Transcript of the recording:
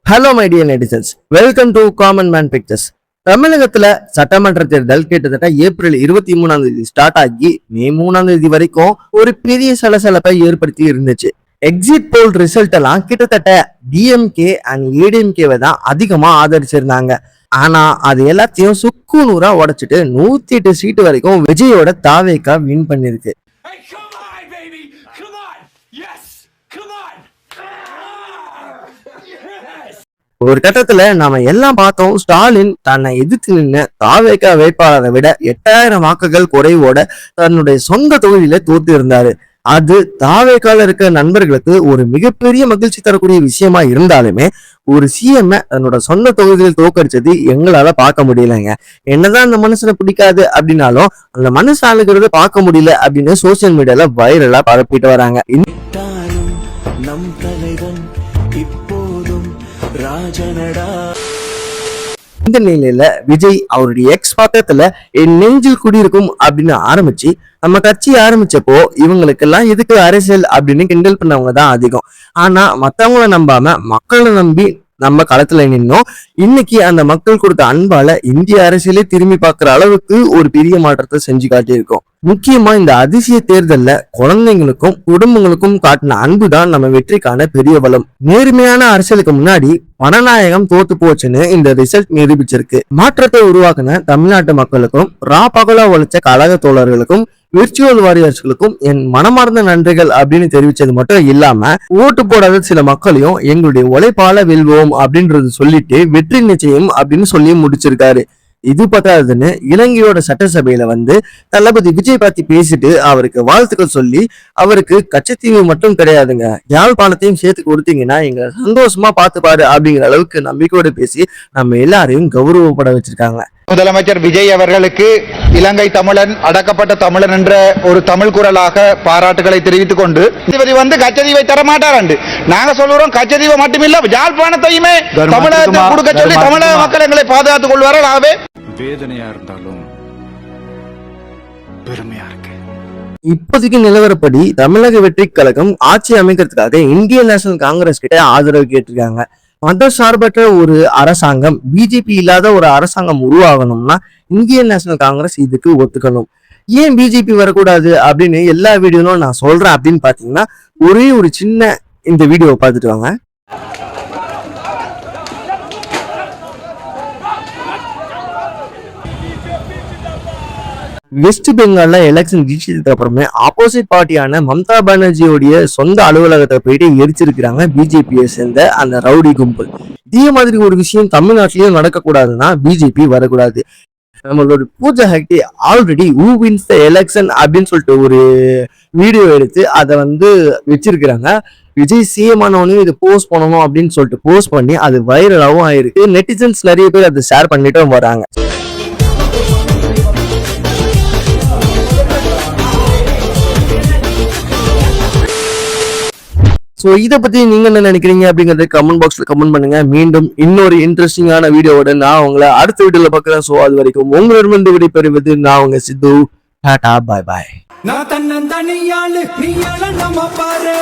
Hello my dear netizens, welcome to common man pictures. தமிழகத்துல சட்டமன்ற தேர்தல் கிட்டத்தட்ட ஏப்ரல் 23 ஸ்டார்ட் ஆகி மே 3 வரைக்கும் ஒரு பெரிய சலசலப்பை ஏற்படுத்தி இருந்துச்சு. எக்ஸிட் போல் ரிசல்ட் எல்லாம் கிட்டத்தட்ட டிஎம்கே அண்ட் ஏடிஎம்கேவை தான் அதிகமா ஆதரிச்சிருந்தாங்க. ஆனா அது எல்லாத்தையும் சுக்கு நூறா உடைச்சிட்டு 108 சீட்டு வரைக்கும் விஜயோட தாவேக்கா வின் பண்ணிருக்கு. ஒரு கட்டத்துல நாம எல்லாம் பார்த்தோம், ஸ்டாலின் தன்னை எதிர்த்து நின்று தாவேக்கா வேட்பாளரை விட 8000 வாக்குகள் குறைவோட தன்னுடைய சொந்த தொகுதியில தோத்து இருந்தாரு. அது தாவேக்கால இருக்க நண்பர்களுக்கு ஒரு மிகப்பெரிய மகிழ்ச்சி தரக்கூடிய விஷயமா இருந்தாலுமே ஒரு சிஎம் தன்னோட சொந்த தொகுதியில் தோக்கடிச்சது எங்களால பார்க்க முடியலங்க. என்னதான் அந்த மனுஷனை பிடிக்காது அப்படின்னாலும் அந்த மனுஷன் ஆளுங்கிறத பார்க்க முடியல அப்படின்னு சோசியல் மீடியால வைரலா பரப்பிட்டு வராங்க. நம் தலைவன் இப்போதும் ராஜனடா. இந்த நிலையில விஜய் அவருடைய எக்ஸ் பக்கத்துல என் நெஞ்சில் குடியிருக்கும் அப்படின்னு ஆரம்பிச்சு நம்ம கட்சி ஆரம்பிச்சப்போ இவங்களுக்கெல்லாம் எதுக்கு அரசியல் அப்படின்னு கிண்டல் பண்ணவங்க தான் அதிகம். ஆனா மத்தவங்கள நம்பாம மக்களை நம்பி நம்ம களத்துல நின்னோம். இன்னைக்கு அந்த மக்கள் கொடுத்த அன்பால இந்திய அரசியலே திரும்பி பார்க்கிற அளவுக்கு ஒரு பெரிய மாற்றத்தை செஞ்சு காட்டியிருக்கோம். முக்கியமா இந்த அதிசய தேர்தல்ல குழந்தைங்களுக்கும் குடும்பங்களுக்கும் காட்டின அன்புதான் நம்ம வெற்றிக்கான பெரிய பலம். நேர்மையான அரசியலுக்கு முன்னாடி பணநாயகம் தோத்து போச்சுன்னு இந்த ரிசல்ட் நிரூபிச்சிருக்கு. மாற்றத்தை உருவாக்குன தமிழ்நாட்டு மக்களுக்கும் பகலா உழைச்ச கழக தோழர்களுக்கும் விர்ச்சுவல் வாரியர்ஸ்களுக்கும் என் மனமார்ந்த நன்றிகள் அப்படின்னு தெரிவிச்சது மட்டும் இல்லாம ஓட்டு போடாத சில மக்களையும் எங்களுடைய உழைப்பால வெல்வோம் அப்படின்றது சொல்லிட்டு வெற்றி நிச்சயம் அப்படின்னு சொல்லி முடிச்சிருக்காரு. இது பத்தாதுன்னு இலங்கையோட சட்டசபையில தளபதி விஜய் பத்தி பேசிட்டு அவருக்கு வாழ்த்துக்கள் சொல்லி அவருக்கு கச்சத்தீவு மட்டும் கிடையாதுங்க, யாழ்ப்பாணத்தையும் சேர்த்து கொடுத்தீங்கன்னா எங்க சந்தோஷமா பார்த்துப்பாரு அப்படிங்கிற அளவுக்கு நம்பிக்கையோட பேசி நம்ம எல்லாரையும் கௌரவப்பட வச்சிருக்காங்க. முதலமைச்சர் விஜய் அவர்களுக்கு இலங்கை தமிழன் அடக்கப்பட்ட தமிழன் என்ற ஒரு தமிழ் குரலாக பாராட்டுகளை தெரிவித்துக் கொண்டு கச்சதீவை தரமாட்டார் நாங்க சொல்லுறோம். கச்சதீவை மட்டுமில்ல யாழ்ப்பாணத்தையுமே தமிழகத்தில் கொடுக்க சொல்லி தமிழக மக்கள் எங்களை பாதுகாத்துக் கொள்வார்கள். ஆகவே வேதனையா இருந்தாலும் பெருமையா இருக்கு. இப்போதைக்கு நிலவரப்படி தமிழக வெற்றி கழகம் ஆட்சி அமைக்கிறதுக்காக இந்தியன் நேஷனல் காங்கிரஸ் கிட்ட ஆதரவு கேட்டிருக்காங்க. மத சார்பற்ற ஒரு அரசாங்கம், பிஜேபி இல்லாத ஒரு அரசாங்கம் உருவாகணும்னா இந்தியன் நேஷனல் காங்கிரஸ் இதுக்கு ஒத்துக்கணும். ஏன் பிஜேபி வரக்கூடாது அப்படின்னு எல்லா வீடியோலும் நான் சொல்றேன் அப்படின்னு பாத்தீங்கன்னா ஒரே ஒரு சின்ன இந்த வீடியோவை பார்த்துட்டு வாங்க. வெஸ்ட் பெங்கால்ல எலெக்ஷன் ஜெயிச்சதுக்கு அப்புறமே ஆப்போசிட் பார்ட்டியான மம்தா பானர்ஜியோடைய சொந்த அலுவலகத்தை போயிட்டு எரிச்சிருக்கிறாங்க பிஜேபியை சேர்ந்த அந்த ரவுடி கும்பல். இதே மாதிரி ஒரு விஷயம் தமிழ்நாட்டிலயும் நடக்கக்கூடாதுன்னா பிஜேபி வரக்கூடாது. நம்மளோட Pooja Hegde already who wins the election அப்படின்னு சொல்லிட்டு ஒரு வீடியோ எடுத்து அதை வச்சிருக்கிறாங்க. விஜய் சிஎம் ஆனவனையும் இதை போஸ்ட் பண்ணணும் அப்படின்னு சொல்லிட்டு போஸ்ட் பண்ணி அது வைரலாகவும் ஆயிருக்கு. நெட்டிசன்ஸ் நிறைய பேர் அதை ஷேர் பண்ணிட்டும் வராங்க. ஸோ இதை பத்தி நீங்க என்ன நினைக்கிறீங்க அப்படிங்கறத கமெண்ட் பாக்ஸ்ல கமெண்ட் பண்ணுங்க. மீண்டும் இன்னொரு இன்ட்ரெஸ்டிங்கான வீடியோவோட நான் உங்களை அடுத்த வீடியோல பாக்குறேன். ஸோ அது வரைக்கும் உங்களிடமிருந்து விடைபெறுவது நான் உங்க சித்து. டாடா, பாய் பாய். நான் தன்னந்தனியாளு நீ நம்ம பாரு